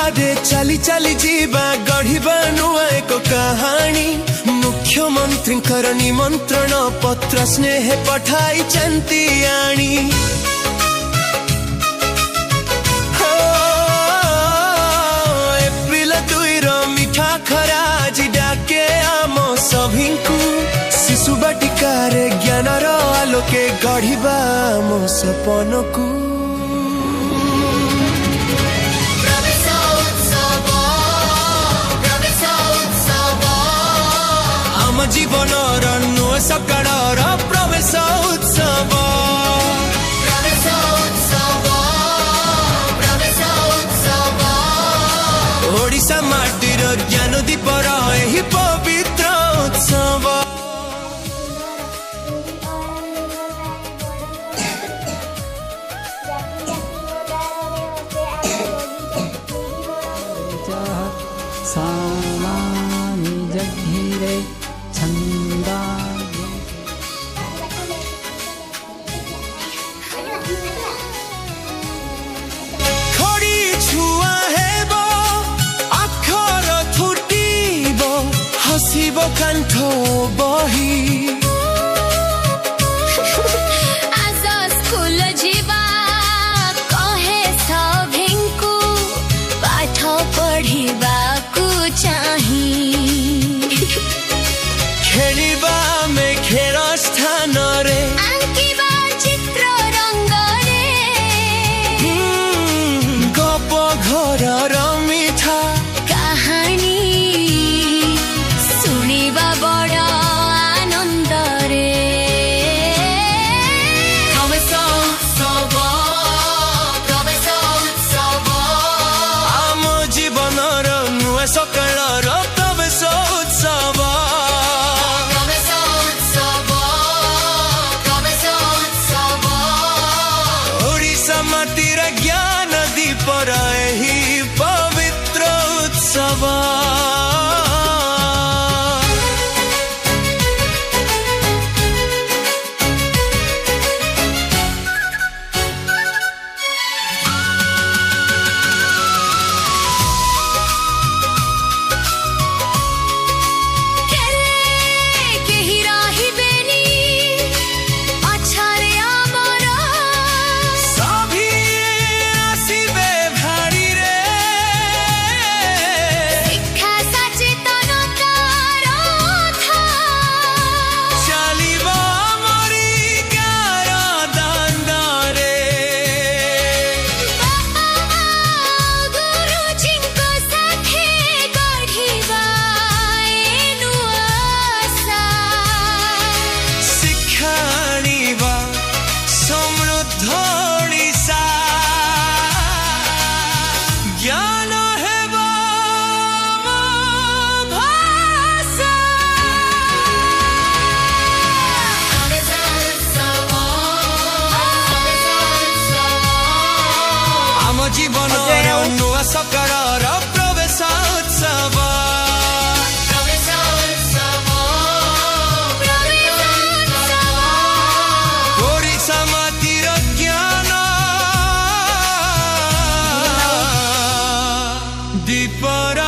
रास्तारे चली चली जीवा गढ़िबा नुआ एक कहानी। मुख्यमंत्री निमंत्रण पत्र स्नेह पठाई चंती आनी। एप्रिल 2 मिठा खरा आज डाके आम सभिंकु। शिशु बाटिकारे ज्ञानर आलोके गढ़िबा आम सपनकु। जीवन नुआ सकाळर प्रवेश उत्सव। ओडिशा माटीर ज्ञान दीपर एही पवित्र उत्सव। सामानि जग्धीरे छंदा खड़ी छुआ हेब आखर थुटिब हसिब कांठ बही। आज स्कूल जीवा कहे सभिंकु पाठ पढ़िबाकु चाही। खेलिबा में खेल स्थान रे आंकिबा चित्र रंग रे। गप घर मिठा कहानी सुनिबा बड़ आनंद रे। आम जीवनर नुआ सकाळर प्रवेश उत्सव। ओडिशा माटीर ज्ञान दीपर एही पवित्र उत्सव। ज्ञान हेब भाषा। आम जीवन नुआ सकाळर प्रवेश उत्सव। ओडिशा माटीर ज्ञान दीपर